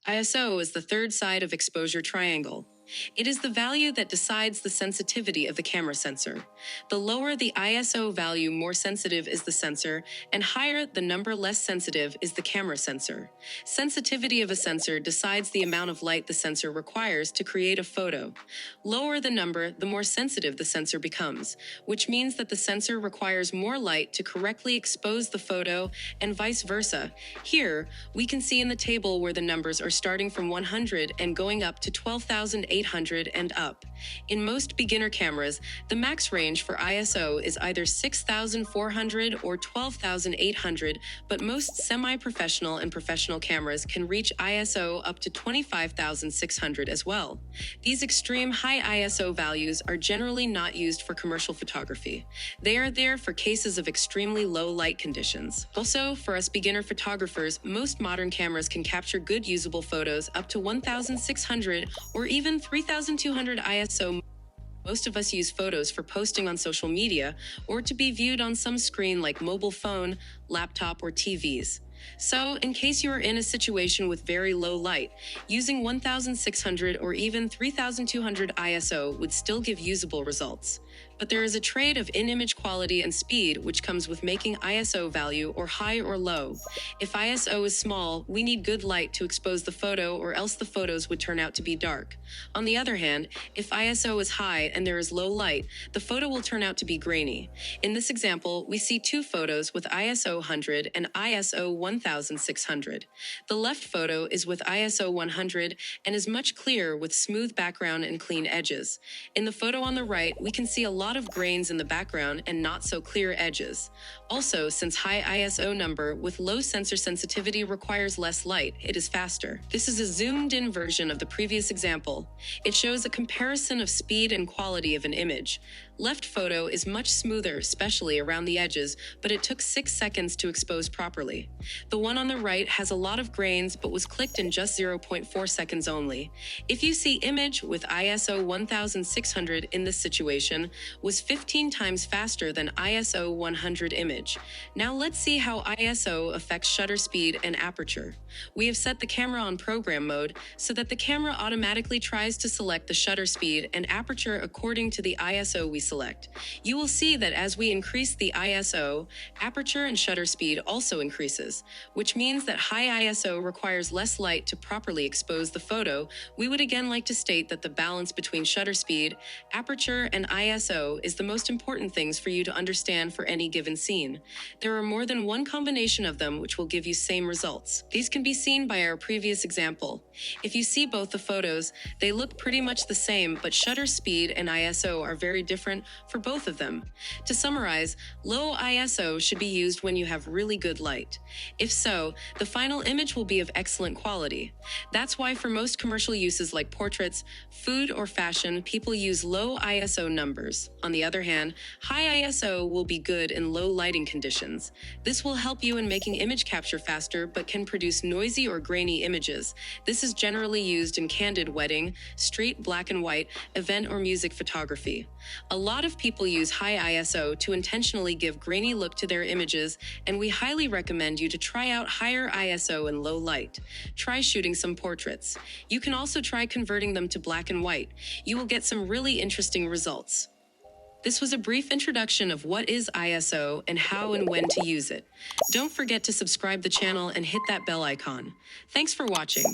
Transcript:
ISO is the third side of exposure triangle. It is the value that decides the sensitivity of the camera sensor. The lower the ISO value, more sensitive is the sensor, and higher the number, less sensitive is the camera sensor. Sensitivity of a sensor decides the amount of light the sensor requires to create a photo. Lower the number, the more sensitive the sensor becomes, which means that the sensor requires more light to correctly expose the photo, and vice versa. Here, we can see in the table where the numbers are starting from 100 and going up to 12,800 and up. In most beginner cameras, the max range for ISO is either 6,400 or 12,800, but most semi-professional and professional cameras can reach ISO up to 25,600 as well. These extreme high ISO values are generally not used for commercial photography. They are there for cases of extremely low light conditions. Also, for us beginner photographers, most modern cameras can capture good usable photos up to 1,600 or even 3,200 ISO. Most of us use photos for posting on social media or to be viewed on some screen like mobile phone, laptop, or TVs. So, in case you are in a situation with very low light, using 1,600 or even 3,200 ISO would still give usable results. But there is a trade of in-image quality and speed which comes with making ISO value or high or low. If ISO is small, we need good light to expose the photo, or else the photos would turn out to be dark. On the other hand, if ISO is high and there is low light, the photo will turn out to be grainy. In this example, we see two photos with ISO 100 and ISO 1,600. The left photo is with ISO 100 and is much clearer with smooth background and clean edges. In the photo on the right, we can see a lot of grains in the background and not so clear edges. Also, since high ISO number with low sensor sensitivity requires less light, it is faster. This is a zoomed-in version of the previous example. It shows a comparison of speed and quality of an image. Left photo is much smoother, especially around the edges, but it took 6 seconds to expose properly. The one on the right has a lot of grains but was clicked in just 0.4 seconds only. If you see image with ISO 1,600 in this situation was 15 times faster than ISO 100 image. Now let's see how ISO affects shutter speed and aperture. We have set the camera on program mode so that the camera automatically tries to select the shutter speed and aperture according to the ISO we select. You will see that as we increase the ISO, aperture and shutter speed also increases, which means that high ISO requires less light to properly expose the photo. We would again like to state that the balance between shutter speed, aperture, and ISO is the most important things for you to understand for any given scene. There are more than one combination of them which will give you same results. These can be seen by our previous example. If you see both the photos, they look pretty much the same, but shutter speed and ISO are very different for both of them. To summarize, low ISO should be used when you have really good light. If so, the final image will be of excellent quality. That's why for most commercial uses like portraits, food, or fashion, people use low ISO numbers. On the other hand, high ISO will be good in low lighting conditions. This will help you in making image capture faster but can produce noisy or grainy images. This is generally used in candid wedding, street, black and white, event or music photography. A lot of people use high ISO to intentionally give grainy look to their images, and we highly recommend you to try out higher ISO in low light. Try shooting some portraits. You can also try converting them to black and white. You will get some really interesting results. This was a brief introduction of what is ISO and how and when to use it. Don't forget to subscribe the channel and hit that bell icon. Thanks for watching.